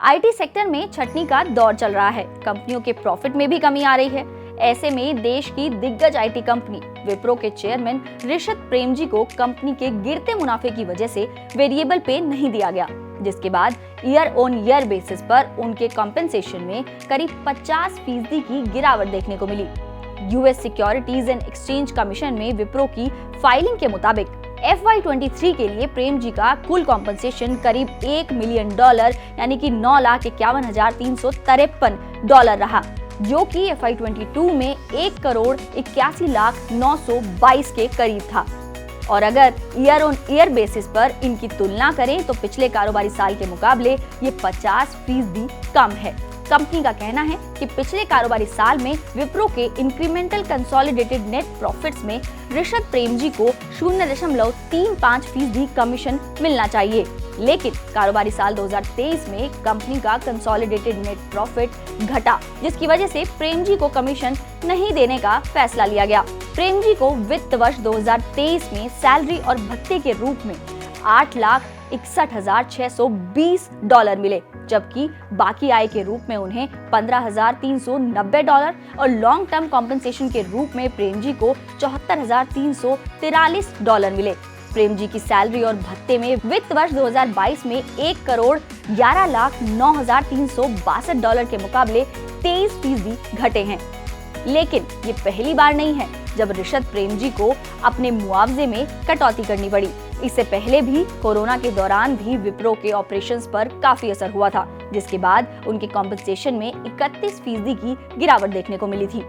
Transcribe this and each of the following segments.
IT sector में छटनी का दौर चल रहा है। कंपनियों के प्रॉफिट में भी कमी आ रही है। ऐसे में देश की दिग्गज आईटी कंपनी विप्रो के चेयरमैन ऋषभ प्रेमजी को कंपनी के गिरते मुनाफे की वजह से वेरिएबल पे नहीं दिया गया, जिसके बाद ईयर ऑन ईयर बेसिस पर उनके कॉम्पेंसेशन में करीब 50% की गिरावट देखने को मिली। US securities and exchange commission में विप्रो की फाइलिंग के मुताबिक FY23 के लिए प्रेम जी का कुल कॉम्पेंसेशन करीब $1 मिलियन यानी कि $9,51,353 रहा, जो कि FY22 में 1,81,922 के करीब था। और अगर ईयर ऑन ईयर बेसिस पर इनकी तुलना करें तो पिछले कारोबारी साल के मुकाबले ये 50% कम है। कंपनी का कहना है कि पिछले कारोबारी साल में विप्रो के इंक्रीमेंटल कंसोलिडेटेड नेट प्रॉफिट्स में ऋषभ प्रेमजी को 0.35% कमीशन मिलना चाहिए, लेकिन कारोबारी साल 2023 में कंपनी का कंसोलिडेटेड नेट प्रॉफिट घटा, जिसकी वजह से प्रेमजी को कमीशन नहीं देने का फैसला लिया गया। प्रेमजी को वित्त वर्ष 2023 में सैलरी और भत्ते के रूप में $8,61,620 मिले, जबकि बाकी आय के रूप में उन्हें $15,390 और लॉन्ग टर्म कॉम्पेंसेशन के रूप में प्रेमजी को $74,343 मिले। प्रेमजी की सैलरी और भत्ते में वित्त वर्ष 2022 में $1,11,09,362 के मुकाबले 23% घटे हैं। लेकिन ये पहली बार नहीं है जब ऋषभ प्रेमजी को अपने मुआवजे में कटौती करनी पड़ी। इससे पहले भी कोरोना के दौरान भी विप्रो के ऑपरेशंस पर काफी असर हुआ था, जिसके बाद उनके कॉम्पेंसेशन में 31% की गिरावट देखने को मिली थी।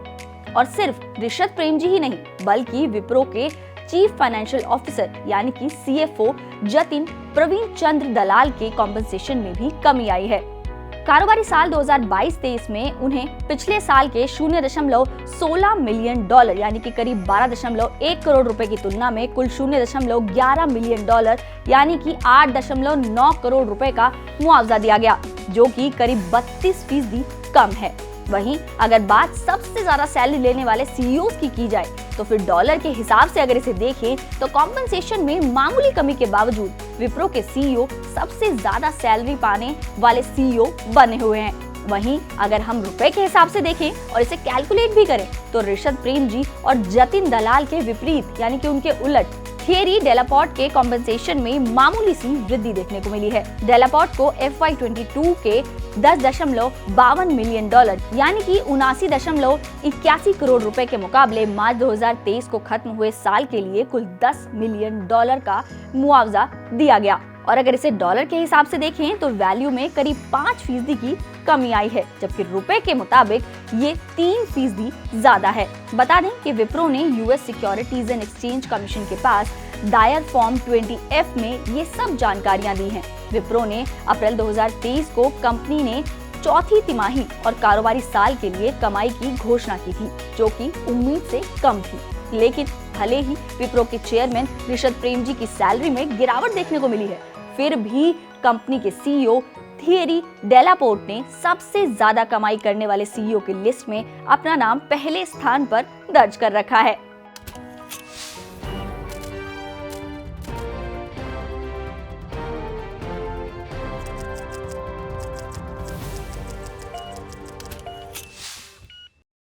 और सिर्फ ऋषभ प्रेमजी ही नहीं, बल्कि विप्रो के चीफ फाइनेंशियल ऑफिसर यानी कि CFO जतिन प्रवीण चंद्र दलाल के कॉम्पेंसेशन में भी कमी आई है। कारोबारी साल 2022-23 में उन्हें पिछले साल के $0.16 मिलियन यानी कि करीब 12.1 करोड़ रुपए की तुलना में कुल $0.11 मिलियन यानी कि 8.9 करोड़ रुपए का मुआवजा दिया गया, जो कि करीब 32% कम है। वहीं अगर बात सबसे ज्यादा सैलरी लेने वाले CEOs की जाए तो फिर डॉलर के हिसाब से अगर इसे देखें तो कॉम्पेंसेशन में मामूली कमी के बावजूद विप्रो के CEO सबसे ज्यादा सैलरी पाने वाले CEO बने हुए हैं। वहीं अगर हम रुपए के हिसाब से देखें और इसे कैलकुलेट भी करें तो ऋषभ प्रेमजी और जतिन दलाल के विपरीत यानी कि उनके उलट थियरी डेलापोर्ट के कॉम्पेंसेशन में मामूली सी वृद्धि देखने को मिली है। डेलापोर्ट को FY22 के $10.52 मिलियन यानी कि 79.81 करोड़ रुपए के मुकाबले मार्च 2023 को खत्म हुए साल के लिए कुल $10 मिलियन का मुआवजा दिया गया। और अगर इसे डॉलर के हिसाब से देखें तो वैल्यू में करीब 5% की कमी आई है, जबकि रुपए के मुताबिक ये 3% ज्यादा है। बता दें कि विप्रो ने US securities and exchange commission के पास दायर फॉर्म 20F में ये सब जानकारियां दी हैं। विप्रो ने अप्रैल 2023 को कंपनी ने चौथी तिमाही और कारोबारी साल के लिए कमाई की घोषणा की थी, जो कि उम्मीद से कम थी। लेकिन भले ही विप्रो के चेयरमैन ऋषभ प्रेमजी की सैलरी में गिरावट देखने को मिली है, फिर भी कंपनी के CEO थियरी डेलापोर्ट ने सबसे ज्यादा कमाई करने वाले CEO की लिस्ट में अपना नाम पहले स्थान पर दर्ज कर रखा है।